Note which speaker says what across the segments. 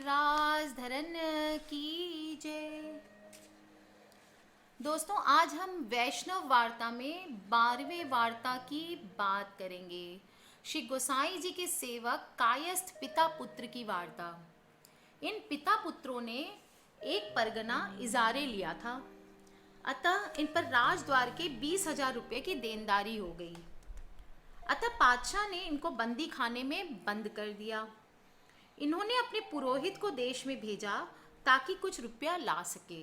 Speaker 1: गिरिराज धरन की जय। दोस्तों, आज हम वैष्णव वार्ता में 12वें वार्ता की बात करेंगे। श्री गोसाई जी के सेवक कायस्थ पिता पुत्र की वार्ता। इन पिता पुत्रों ने एक परगना इजारे लिया था, अतः इन पर राजद्वार के 20,000 रुपये की देनदारी हो गई। अतः पातशाह ने इनको बंदी खाने में बंद कर दिया। इन्होंने अपने पुरोहित को देश में भेजा ताकि कुछ रुपया ला सके।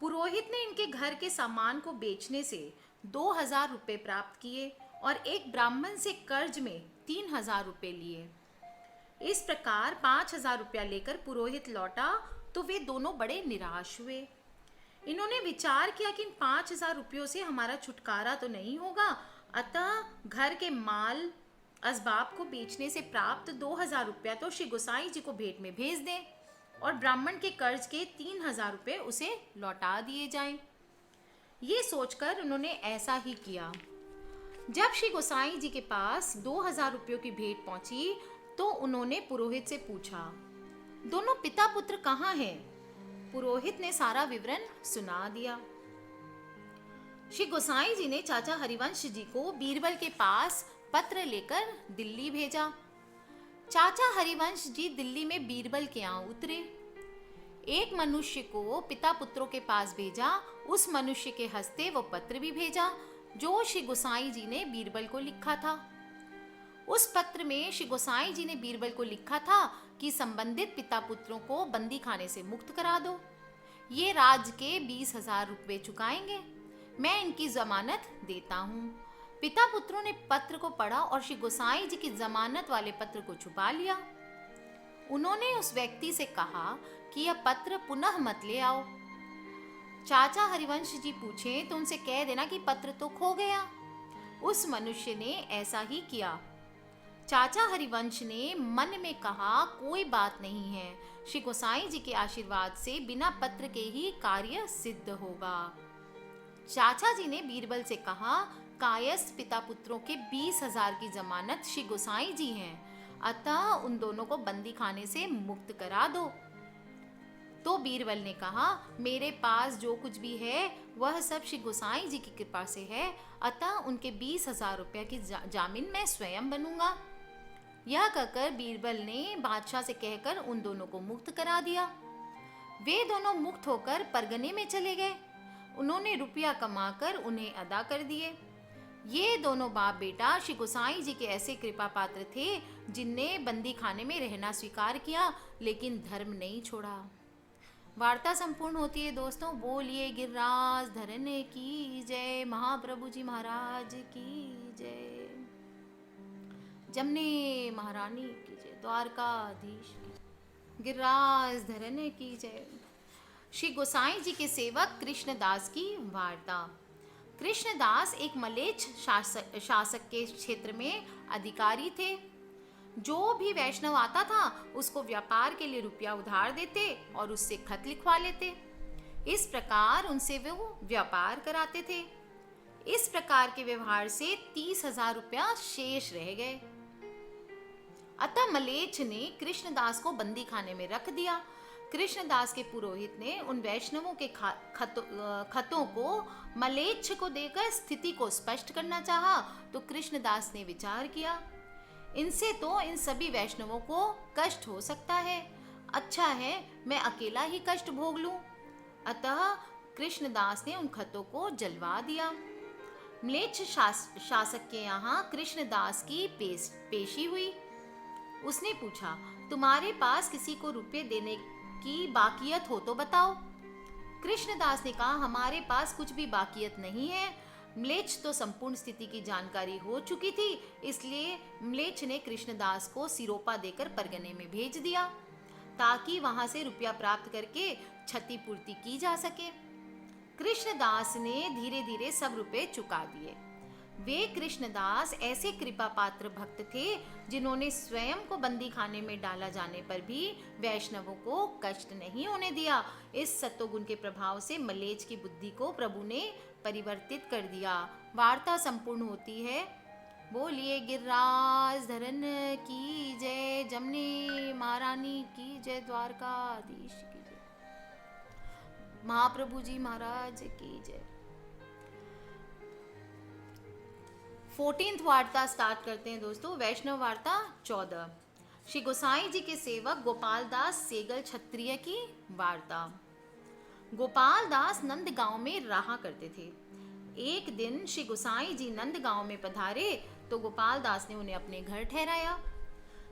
Speaker 1: पुरोहित ने इनके घर के सामान को बेचने से 2,000 रुपये प्राप्त किए और एक ब्राह्मण से कर्ज में 3,000 रुपये लिए। इस प्रकार 5,000 रुपया लेकर पुरोहित लौटा तो वे दोनों बड़े निराश हुए। इन्होंने विचार किया कि इन 5,000 रुपयों से हमारा छुटकारा तो नहीं होगा, अतः घर के माल असबाब को बेचने से प्राप्त 2,000 रुपया तो श्री गोसाई जी को भेंट में भेज दें और ब्राह्मण के कर्ज के 3,000 रुपये उसे लौटा दिए जाएं। ये सोचकर उन्होंने ऐसा ही किया। जब श्री गोसाई जी के पास 2,000 रुपयों की भेंट पहुंची तो उन्होंने पुरोहित से पूछा, दोनों पिता पुत्र कहाँ हैं? पुरोहित ने सारा विवरण सुना दिया। श्री गोसाई जी ने चाचा हरिवंश जी को बीरबल के पास पत्र लेकर दिल्ली भेजा। चाचा हरिवंश जी दिल्ली में बीरबल के यहाँ उतरे। एक मनुष्य को पिता पुत्रों के पास भेजा। उस मनुष्य के हस्ते वो पत्र भी भेजा जो श्री गोसाई जी ने बीरबल को लिखा था। उस पत्र में श्री गोसाई जी ने बीरबल को लिखा था कि संबंधित पिता पुत्रों को बंदी खाने से मुक्त करा दो। ये राज्य के 20,000 रुपये चुकाएंगे। मैं इनकी जमानत देता हूँ। पिता पुत्रों ने पत्र को पढ़ा और श्री गोसाई जी की जमानत वाले पत्र को छुपा लिया। उन्होंने उस व्यक्ति से कहा कि यह पत्र पुनः मत ले आओ। चाचा हरिवंश जी पूछे तो उनसे कह देना कि पत्र तो खो गया। उस मनुष्य ने ऐसा ही किया। चाचा हरिवंश ने मन में कहा, कोई बात नहीं है, श्री गोसाई जी के आशीर्वाद से बिना पत्र के ही कार्य सिद्ध होगा। चाचा जी ने बीरबल से कहा, कायस्थ पिता पुत्रों के 20,000 की जमानत श्री गोसाई जी हैं, अतः उन दोनों को बंदी खाने से मुक्त करा दो। तो बीरबल ने कहा, मेरे पास जो कुछ भी है वह सब श्री गोसाई जी की कृपा से है, अतः उनके 20,000 रुपये की जामीन मैं स्वयं बनूंगा। यह कहकर बीरबल ने बादशाह से कहकर उन दोनों को मुक्त करा दिया। वे दोनों मुक्त होकर परगने में चले गए। उन्होंने रुपया कमाकर उन्हें अदा कर दिए। ये दोनों बाप बेटा श्री गोसाई जी के ऐसे कृपा पात्र थे जिनने बंदी खाने में रहना स्वीकार किया लेकिन धर्म नहीं छोड़ा। वार्ता संपूर्ण होती है। दोस्तों, बोलिए गिरिराज धरन की जय, महाप्रभु जी महाराज की जय, जमने महारानी की जय, द्वारकाधीश की, गिरिराज धरन की जय। श्री गोसाई जी के सेवक कृष्णदास की वार्ता। कृष्णदास एक मलेच्छ शासक के क्षेत्र में अधिकारी थे। जो भी वैष्णव आता था उसको व्यापार के लिए रुपया उधार देते और उससे खत लिखवा लेते। इस प्रकार उनसे वो व्यापार कराते थे। इस प्रकार के व्यवहार से 30,000 रुपया शेष रह गए। अतः मलेच्छ ने कृष्णदास को बंदी खाने में रख दिया। कृष्णदास के पुरोहित ने उन वैष्णवों के खतों को मलेच्छ को देकर स्थिति को स्पष्ट करना चाहा तो कृष्णदास ने विचार किया, इनसे तो इन सभी वैष्णवों को कष्ट हो सकता है, अच्छा है मैं अकेला ही कष्ट भोग लूं। अतः कृष्णदास ने उन खतों को जलवा दिया। मलेच्छ शासक के यहाँ कृष्णदास की पेशी हुई। उसने पूछा, तुम्हारे पास किसी को रुपये देने की बाकियत हो तो बताओ। कृष्णदास ने कहा, हमारे पास कुछ भी बाकियत नहीं है। मलेच्छ तो संपूर्ण स्थिति की जानकारी हो चुकी थी, इसलिए मलेच्छ ने कृष्णदास को सिरोपा देकर परगने में भेज दिया ताकि वहां से रुपया प्राप्त करके क्षतिपूर्ति की जा सके। कृष्णदास ने धीरे धीरे सब रुपए चुका दिए। वे कृष्णदास ऐसे कृपा पात्र भक्त थे जिन्होंने स्वयं को बंदी खाने में डाला जाने पर भी वैष्णवों को कष्ट नहीं होने दिया। इस सत्वगुण के प्रभाव से मलेच्छ की बुद्धि को प्रभु ने परिवर्तित कर दिया। वार्ता संपूर्ण होती है। बोलिए गिरिराज धरन की जय, जमनी महारानी की जय, द्वारकाधीश की जय, महाप्रभु जी महाराज की जय। 14th वार्ता स्टार्ट करते हैं दोस्तों। वैष्णव वार्ता 14। श्री गोसाई जी के सेवक गोपाल दास सेगल क्षत्रिय की वार्ता। गोपाल दास नंद गांव में रहा करते थे। एक दिन श्री गोसाई जी नंद गांव में पधारे तो गोपाल दास ने उन्हें अपने घर ठहराया।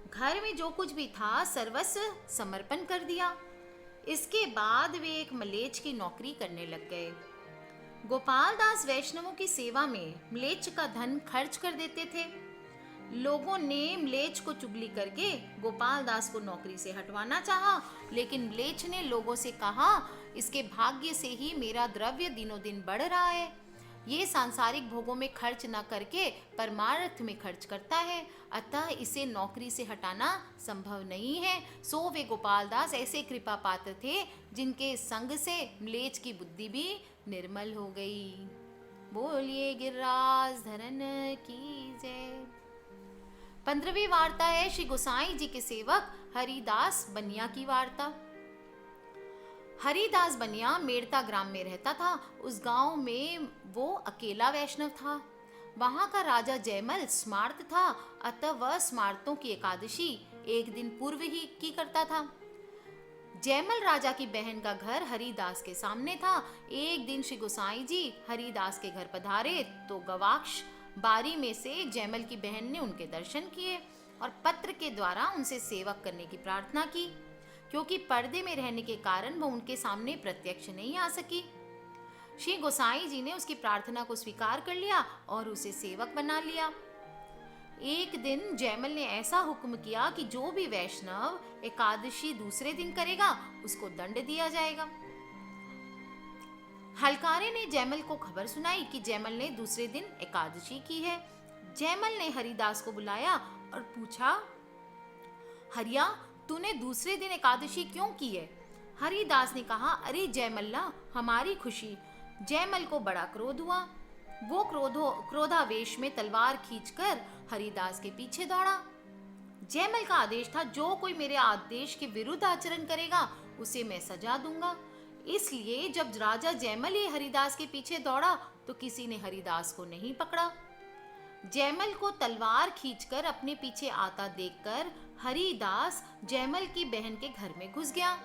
Speaker 1: घर में जो कुछ भी था सर्वस्व समर्पण कर दिया। इसके बाद वे एक मलेच्छ की नौकरी करने लग गए। गोपाल दास वैष्णवों की सेवा में म्लेच्छ का धन खर्च कर देते थे। लोगों ने म्लेच्छ को चुगली करके गोपाल दास को नौकरी से हटवाना चाहा, लेकिन म्लेच्छ ने लोगों से कहा, इसके भाग्य से ही मेरा द्रव्य दिनों दिन बढ़ रहा है। ये सांसारिक भोगों में खर्च न करके परमार्थ में खर्च करता है, अतः इसे नौकरी से हटाना संभव नहीं है। सो वे गोपाल दास ऐसे कृपा पात्र थे जिनके संग से म्लेच्छ की बुद्धि भी निर्मल हो गई। बोलिए गिरिराज धरन की जय। 15वीं वार्ता है श्री गोसाई जी के सेवक हरिदास बनिया की वार्ता। हरिदास बनिया मेड़ता ग्राम में रहता था। उस गांव में वो अकेला वैष्णव था। वहां का राजा जयमल स्मार्त था, अतः वह स्मार्तों की एकादशी एक दिन पूर्व ही की करता था। जयमल राजा की बहन का घर हरिदास के सामने था। एक दिन श्री गोसाई जी हरिदास के घर पधारे तो गवाक्ष बारी में से जयमल की बहन ने उनके दर्शन किए और पत्र के द्वारा उनसे सेवक करने की प्रार्थना की, क्योंकि पर्दे में रहने के कारण वो उनके सामने प्रत्यक्ष नहीं आ सकी। श्री गोसाई जी ने उसकी प्रार्थना को स्वीकार कर लिया और उसे सेवक बना लिया। एक दिन जयमल ने ऐसा हुक्म किया कि जो भी वैष्णव एकादशी दूसरे दिन करेगा उसको दंड दिया जाएगा। हलकारे ने जयमल को खबर सुनाई कि जयमल ने दूसरे दिन एकादशी की है। जयमल ने हरिदास को बुलाया और पूछा, हरिया, तूने दूसरे दिन एकादशी क्यों की है? हरिदास ने कहा, अरे जयमल्ला, हमारी खुशी। जयमल को बड़ा क्रोध हुआ। वो क्रोधावेश में तलवार खींचकर हरिदास के पीछे दौड़ा। जयमल का आदेश था, जो कोई मेरे आदेश के विरुद्ध आचरण करेगा उसे मैं सजा दूंगा। इसलिए जब राजा जयमल ही हरिदास के पीछे दौड़ा तो किसी ने हरिदास को नहीं पकड़ा। जयमल को तलवार खींचकर अपने पीछे आता देखकर हरिदास जयमल की बहन के घर में घुस गया।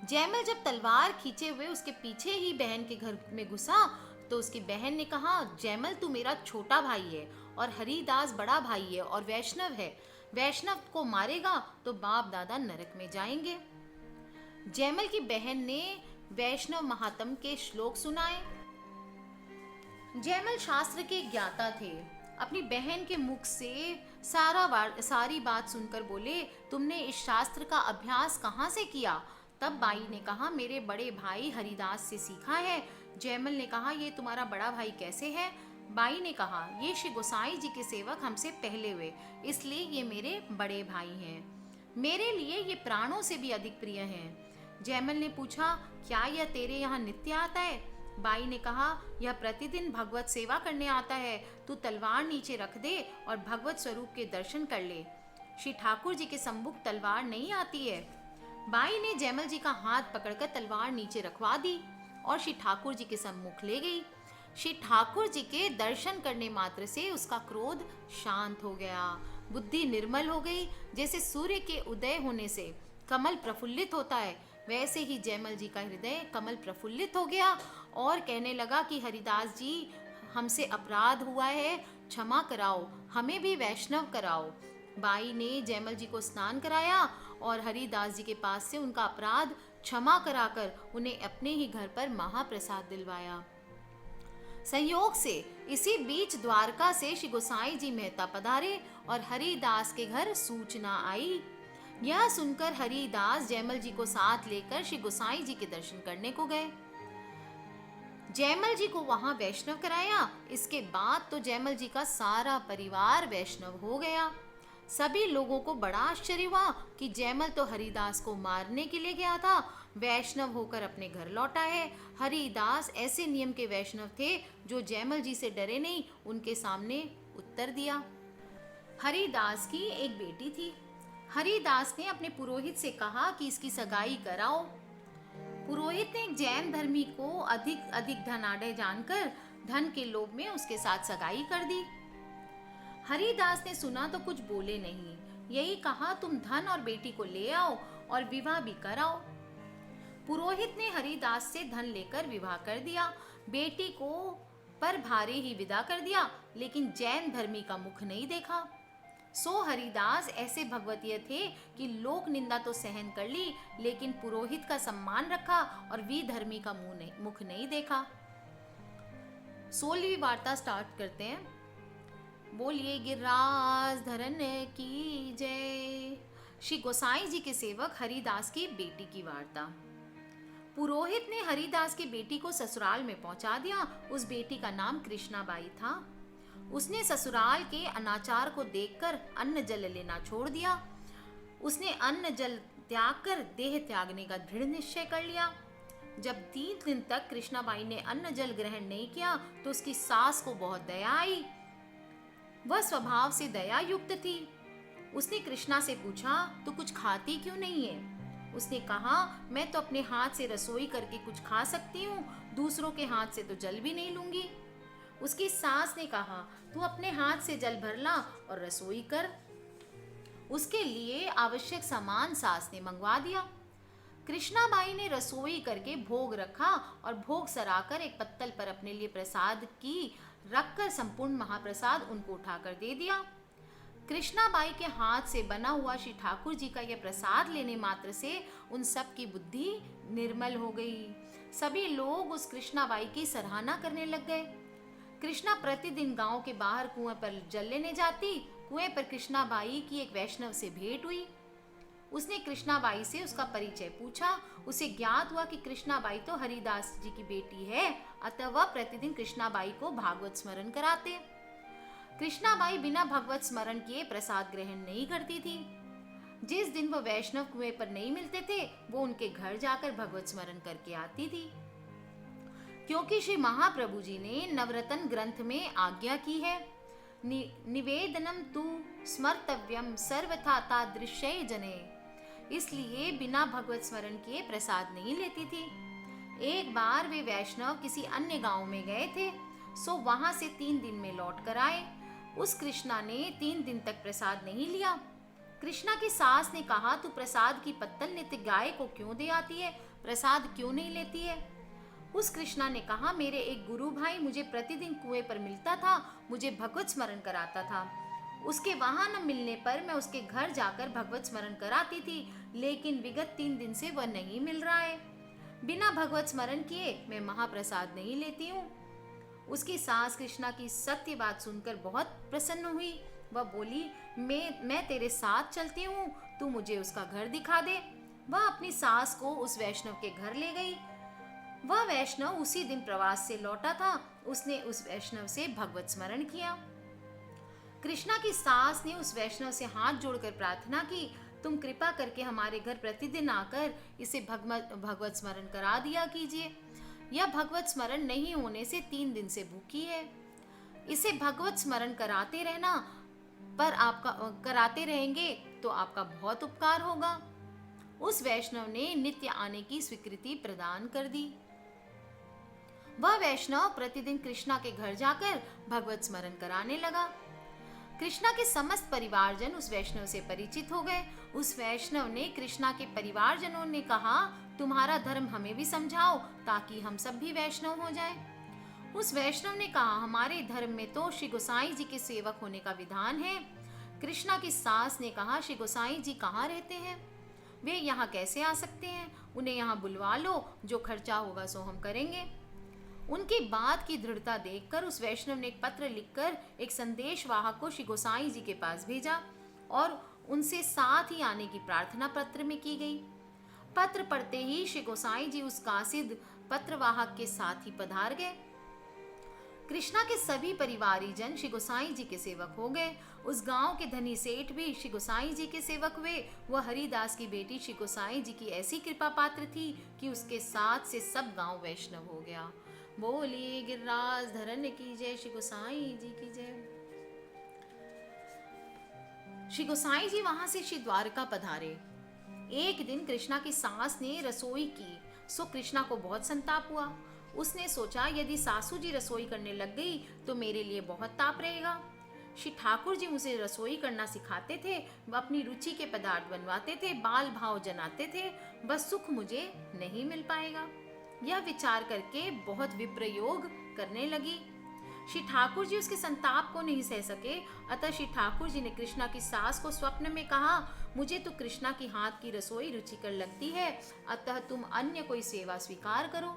Speaker 1: जयमल जब तलवार खींचे हुए उसके पीछे ही बहन के घर में घुसा तो उसकी बहन ने कहा, जयमल तू मेरा छोटा भाई है और हरिदास बड़ा भाई है और वैष्णव है। वैष्णव को मारेगा तो बाप दादा नरक में जाएंगे। जयमल की बहन ने वैष्णव महात्म के श्लोक सुनाए। जयमल शास्त्र के ज्ञाता थे। अपनी बहन के मुख से सारी बात सुनकर बोले, तुमने इस शास्त्र का अभ्यास कहाँ से किया? तब बाई ने कहा, मेरे बड़े भाई हरिदास से सीखा है। जयमल ने कहा, ये तुम्हारा बड़ा भाई कैसे है? बाई ने कहा, ये श्री गोसाई जी के सेवक हमसे पहले हुए, इसलिए ये मेरे बड़े भाई हैं। मेरे लिए ये प्राणों से भी अधिक प्रिय हैं। जयमल ने पूछा, क्या यह तेरे यहाँ नित्य आता है? बाई ने कहा, यह प्रतिदिन भगवत सेवा करने आता है। तू तलवार नीचे रख दे और भगवत स्वरूप के दर्शन कर ले। श्री ठाकुर जी के सम्मुख तलवार नहीं आती है। बाई ने जयमल जी का हाथ पकड़कर तलवार नीचे रखवा दी और श्री ठाकुर जी के सम्मुख ले गई। श्री ठाकुर जी के दर्शन करने मात्र से उसका क्रोध शांत हो गया, बुद्धि निर्मल हो गई। जैसे सूर्य के उदय होने से कमल प्रफुल्लित होता है, वैसे ही जयमल जी का हृदय कमल प्रफुल्लित हो गया और कहने लगा कि हरिदास जी, हमसे अपराध हुआ है, क्षमा कराओ, हमें भी वैष्णव कराओ। बाई ने जयमल जी को स्नान कराया और हरिदास जी के पास से उनका अपराध क्षमा कराकर उन्हें अपने ही घर पर महाप्रसाद दिलवाया। संयोग से इसी बीच द्वारका से श्री गोसाई जी मेहता पधारे और हरिदास के घर सूचना आई। यह सुनकर हरिदास जयमल जी को साथ लेकर श्री गोसाई जी के दर्शन करने को गए। जयमल जी को वहां वैष्णव कराया। इसके बाद तो जयमल जी का सारा परिवार वैष्णव हो गया। सभी लोगों को बड़ा आश्चर्य हुआ कि जयमल तो हरिदास को मारने के लिए गया था, वैष्णव होकर अपने घर लौटा है। हरिदास ऐसे नियम के वैष्णव थे जो जयमल जी से डरे नहीं, उनके सामने उत्तर दिया। हरिदास की एक बेटी थी। हरिदास ने अपने पुरोहित से कहा कि इसकी सगाई कराओ। पुरोहित ने एक जैन धर्मी को अधिक अधिक धनाढ़ जानकर धन के लोभ में उसके साथ सगाई कर दी। हरिदास ने सुना तो कुछ बोले नहीं, यही कहा तुम धन और बेटी को ले आओ और विवाह भी कराओ। पुरोहित ने हरिदास से धन लेकर विवाह कर दिया, बेटी को पर भारे ही विदा कर दिया, लेकिन जैन धर्मी का मुख नहीं देखा। सो हरिदास ऐसे भगवतीय थे कि लोक निंदा तो सहन कर ली, लेकिन पुरोहित का सम्मान रखा और विधर्मी का मुख नहीं देखा। 16वीं वार्ता स्टार्ट करते हैं। बोलिए गिरिराज धरन की जय। श्री गोसाई जी के सेवक हरिदास की बेटी की वार्ता। पुरोहित ने हरिदास की बेटी को ससुराल में पहुंचा दिया। उस बेटी का नाम कृष्णाबाई था। उसने ससुराल के अनाचार को देखकर अन्न जल लेना छोड़ दिया। उसने अन्न जल त्याग कर देह त्यागने का दृढ़ निश्चय कर लिया। जब 3 दिन तक कृष्णाबाई ने अन्न जल ग्रहण नहीं किया तो उसकी सास को बहुत दया आई। वह स्वभाव से दया युक्त थी। उसने कृष्णा से पूछा, तू कुछ खाती क्यों नहीं है? उसने कहा, मैं तो अपने हाथ से रसोई करके कुछ खा सकती हूँ, दूसरों के हाथ से तो जल भी नहीं लूंगी। उसकी सास ने कहा, तू अपने हाथ से जल भर ला और रसोई कर। उसके लिए आवश्यक सामान सास ने मंगवा दिया। कृष्णाबाई ने रसोई करके भोग रखा और भोग सराकर एक पत्तल पर अपने लिए प्रसाद की रखकर संपूर्ण महाप्रसाद उनको उठाकर दे दिया। कृष्णाबाई के हाथ से बना हुआ श्री ठाकुर जी का यह प्रसाद लेने मात्र से उन सब की बुद्धि निर्मल हो गई। सभी लोग उस कृष्णाबाई की सराहना करने लग गए। कृष्णा प्रतिदिन गांव के बाहर कुएं पर जल लेने जाती। कुएं पर कृष्णाबाई की एक वैष्णव से भेंट हुई। उसने कृष्णाबाई से उसका परिचय पूछा। उसे ज्ञात हुआ कि कृष्णाबाई तो हरिदास जी की बेटी है, अतः वह प्रतिदिन कृष्णाबाई को भागवत स्मरण कराते। कृष्णाबाई बिना भगवत स्मरण किए प्रसाद ग्रहण नहीं करती थी। जिस दिन वह वैष्णव कुएं पर नहीं मिलते थे, वो उनके घर जाकर भगवत स्मरण करके आती थी। क्योंकि श्री महाप्रभु जी ने नवरत्न ग्रंथ में आज्ञा की है, निवेदनम तु स्मर्तव्यम सर्वथा तादृश्य जने, इसलिए बिना भगवत स्मरण किए प्रसाद नहीं लेती थी। एक बार वे वैष्णव किसी अन्य गांव में गए थे, सो वहां से 3 दिन में लौट कर आए। उस कृष्णा ने 3 दिन तक प्रसाद नहीं लिया। कृष्णा की सास ने कहा, तू प्रसाद की पत्तल नित्य गाय को क्यों दे आती है, प्रसाद क्यों नहीं लेती है? उस कृष्णा ने कहा, मेरे एक गुरु भाई मुझे प्रतिदिन कुएं पर मिलता था, मुझे भगवत स्मरण कराता था। उसके वहां न मिलने पर मैं उसके घर जाकर भगवत स्मरण कराती थी, लेकिन विगत 3 दिन से वह नहीं मिल रहा है। बिना भगवत स्मरण किए मैं महाप्रसाद नहीं लेती हूँ। उसकी सास कृष्णा की सत्य बात सुनकर बहुत प्रसन्न हुई। वह बोली, मैं तेरे साथ चलती हूँ, तू मुझे उसका घर दिखा दे। वह अपनी सास को उस वैष्णव के घर ले गई। वह वैष्णव उसी दिन प्रवास से लौटा था। उसने उस वैष्णव से भगवत स्मरण किया। कृष्णा की सास ने उस वैष्णव से हाथ जोड़कर प्रार्थना की, तुम कृपा करके हमारे घर प्रतिदिन आकर इसे भगवत स्मरण करा दिया कीजिए। यह भगवत स्मरण नहीं होने से 3 दिन से भूखी है। इसे भगवत स्मरण कराते रहना, पर आपका कराते रहेंगे तो आपका बहुत उपकार होगा। उस वैष्णव ने नित्य आने की स्वीकृति प्रदान कर दी। वह वैष्णव प्रतिदिन कृष्णा के घर जाकर भगवत स्मरण कराने लगा। कृष्णा के समस्त परिवारजन उस वैष्णव से परिचित हो गए। उस वैष्णव ने कृष्णा के परिवारजनों ने कहा, तुम्हारा धर्म हमें भी समझाओ ताकि हम सब भी वैष्णव हो जाएं। उस वैष्णव ने कहा, हमारे धर्म में तो श्री गोसाई जी के सेवक होने का विधान है। कृष्णा की सास ने कहा, श्री गोसाई जी कहाँ रहते हैं? वे यहाँ कैसे आ सकते हैं? उन्हें यहाँ बुलवा लो, जो खर्चा होगा सो हम करेंगे। उनकी बात की दृढ़ता देखकर उस वैष्णव ने एक पत्र लिखकर एक संदेश वाहक को श्री गोसाई जी के पास भेजा और उनसे साथ ही आने की प्रार्थना पत्र में की गई। पत्र पढ़ते ही श्री गोसाई जी उस कासिद पत्रवाहक के साथ ही पधार गए। कृष्णा के सभी परिवारीजन श्री गोसाई जी के सेवक हो गए। उस गांव के धनी सेठ भी श्री गोसाई जी के सेवक हुए। वह हरिदास की बेटी श्री गोसाई जी की ऐसी कृपा पात्र थी कि उसके साथ से सब गांव वैष्णव हो गया। बोलिए गिरिराज धरन की जय, श्री गोसाई जी की जय। श्री गोसाई जी वहां से श्री द्वारका पधारे। एक दिन कृष्णा की सास ने रसोई की, सो कृष्णा को बहुत संताप हुआ। उसने सोचा यदि सासू जी रसोई करने लग गई तो मेरे लिए बहुत ताप रहेगा। श्री ठाकुर जी मुझे रसोई करना सिखाते थे, वह अपनी रुचि के पदार्थ बनवाते थे, बाल भाव जनाते थे, बस सुख मुझे नहीं मिल पाएगा। यह विचार करके बहुत विप्रयोग करने लगी। श्री ठाकुर जी उसके संताप को नहीं सह सके, अतः श्री ठाकुर जी ने कृष्णा की सास को स्वप्न में कहा, मुझे तो कृष्णा की हाथ की रसोई रुचिकर लगती है, अतः तुम अन्य कोई सेवा स्वीकार करो।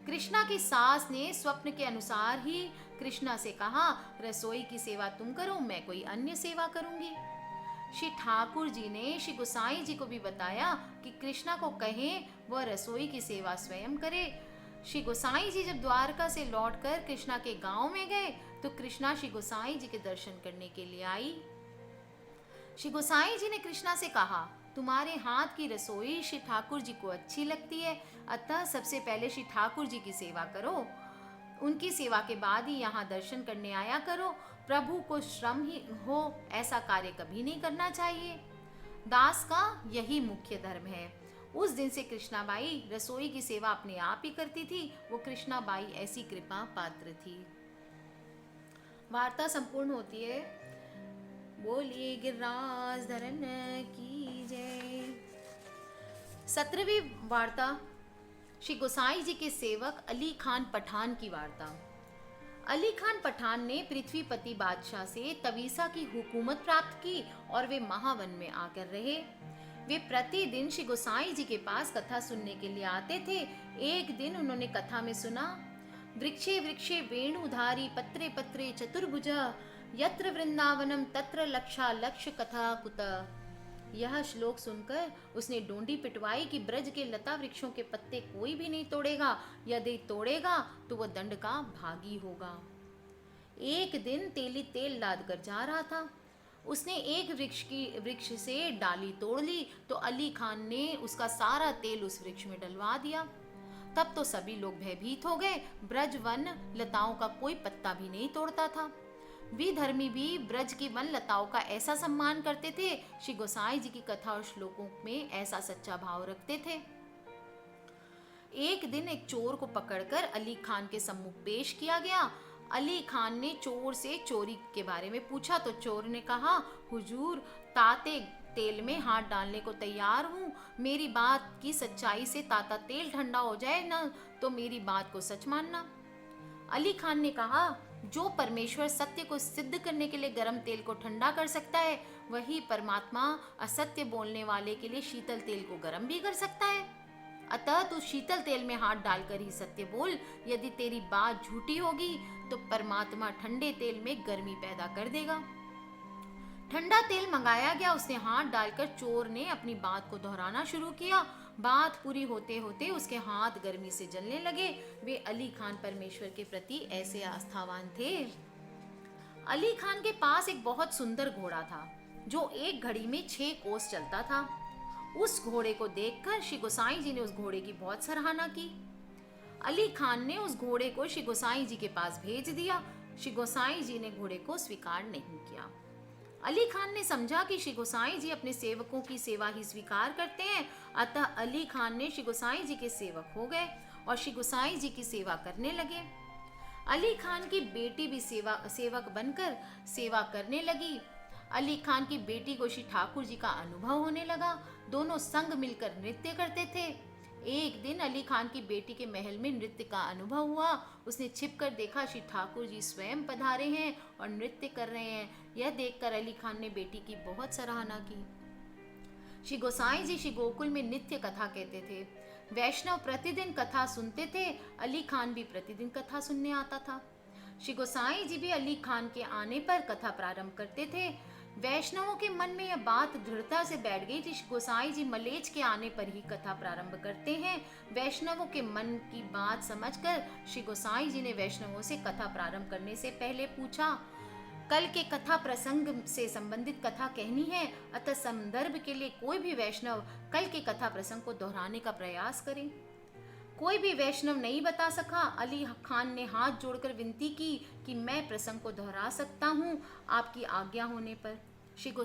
Speaker 1: कृष्णा की सास ने स्वप्न के अनुसार ही कृष्णा से कहा, रसोई की सेवा तुम करो, मैं कोई अन्य सेवा करूंगी। श्री ठाकुर जी ने श्री गोसाई जी को भी बताया कि कृष्णा को कहें वह रसोई की सेवा स्वयं करे। श्री गोसाई जी जब द्वारका से लौटकर कृष्णा के गांव में गए तो कृष्णा श्री गोसाई जी के दर्शन करने के लिए आई। श्री गोसाई जी ने कृष्णा से कहा, तुम्हारे हाथ की रसोई श्री ठाकुर जी को अच्छी लगती है, अतः सबसे पहले श्री ठाकुर जी की सेवा करो, उनकी सेवा के बाद ही यहाँ दर्शन करने आया करो। प्रभु को श्रम ही हो ऐसा कार्य कभी नहीं करना चाहिए। दास का यही मुख्य धर्म है। उस दिन से कृष्णाबाई रसोई की सेवा अपने आप ही करती थी। वो कृष्णाबाई ऐसी कृपा पात्र थी। वार्ता संपूर्ण होती है। बोलिए गिरिराज धरन की जय। 17वीं वार्ता श्री गोसाई जी के सेवक अली खान पठान की वार्ता। अली खान पठान ने पृथ्वीपति बादशाह से तवीसा की हुकूमत प्राप्त की और वे महावन में आकर रहे। वे प्रतिदिन श्री गोसाई जी के पास कथा सुनने के लिए आते थे। एक दिन उन्होंने कथा में सुना, वृक्षे वृक्षे वेणुधारी पत्रे पत्रे चतुर्भुजा यत्र वृंदावनम तत्र लक्षा लक्ष्य कथा कुत। यह श्लोक सुनकर उसने डोंडी पिटवाई कि ब्रज के लता वृक्षों के पत्ते कोई भी नहीं तोड़ेगा, यदि तोड़ेगा तो वह दंड का भागी होगा। एक दिन तेली तेल लाद कर जा रहा था। उसने एक वृक्ष से डाली तोड़ ली तो अली खान ने उसका सारा तेल उस वृक्ष में डलवा दिया। तब तो सभी लोग भयभीत हो गए। ब्रज वन लताओं का कोई पत्ता भी नहीं तोड़ता था। विधर्मी भी ब्रज की वन लताओं का ऐसा सम्मान करते थे। श्री गोसाई जी की कथा और श्लोकों में ऐसा सच्चा भाव रखते थे। एक दिन एक चोर को पकड़कर अली खान के सम्मुख पेश किया गया। अली खान ने चोर से चोरी के बारे में पूछा तो चोर ने कहा, हुजूर, ताते तेल में हाथ डालने को तैयार हूँ। मेरी बात की सच्चाई से ताता तेल ठंडा हो जाए ना तो मेरी बात को सच मानना। अली खान ने कहा, जो परमेश्वर सत्य को सिद्ध करने के लिए गर्म तेल को ठंडा कर सकता है, वही परमात्मा असत्य बोलने वाले के लिए शीतल तेल को गर्म भी कर सकता है। अतः तू शीतल तेल में हाथ डालकर ही सत्य बोल। यदि तेरी बात झूठी होगी तो परमात्मा ठंडे तेल में गर्मी पैदा कर देगा। ठंडा तेल मंगाया गया। उसने हाथ डालकर चोर ने अपनी बात को दोहराना शुरू किया। बात पूरी होते होते उसके हाथ गर्मी से जलने लगे। वे अली खान परमेश्वर के प्रति ऐसे आस्थावान थे। अली खान के पास एक बहुत सुंदर घोड़ा था जो एक घड़ी में 6 कोस चलता था। उस घोड़े को देखकर श्री गोसाई जी ने उस घोड़े की बहुत सराहना की। अली खान ने उस घोड़े को श्री गोसाई जी के पास भेज दिया। श्री गोसाई जी ने घोड़े को स्वीकार नहीं किया। अली खान ने समझा कि श्री गोसाई जी अपने सेवकों की सेवा ही स्वीकार करते हैं, अतः अली खान ने श्री गोसाई जी के सेवक हो गए और श्री गोसाई जी की सेवा करने लगे। अली खान की बेटी भी सेवक बनकर सेवा करने लगी। अली खान की बेटी को श्री ठाकुर जी का अनुभव होने लगा। दोनों संग मिलकर नृत्य करते थे। एक दिन अली खान की बेटी के महल में नृत्य का अनुभव हुआ। उसने छिपकर देखा श्री ठाकुर जी स्वयं पधारे हैं और नृत्य कर रहे हैं। यह देखकर अली खान ने बेटी की बहुत सराहना की। श्री गोसाई जी श्री गोकुल में नित्य कथा कहते थे। वैष्णव प्रतिदिन कथा सुनते थे। अली खान भी प्रतिदिन कथा सुनने आता था। श्री गोसाई जी भी अली खान के आने पर कथा प्रारंभ करते थे। वैष्णवों के मन में यह बात दृढ़ता से बैठ गई थी, गोसाई जी मलेच्छ के आने पर ही कथा प्रारंभ करते हैं। वैष्णवों के मन की बात समझकर श्री गोसाई जी ने वैष्णवों से कथा प्रारंभ करने से पहले पूछा, कल के कथा प्रसंग से संबंधित कथा कहनी है, अतः संदर्भ के लिए कोई भी वैष्णव कल के कथा प्रसंग को दोहराने का प्रयास करे। कोई भी वैष्णव नहीं बता सका। अली खान ने हाथ जोड़कर विनती की कि मैं प्रसंग को दोहरा सकता हूँ आपकी आज्ञा होने पर। श्री गोसाई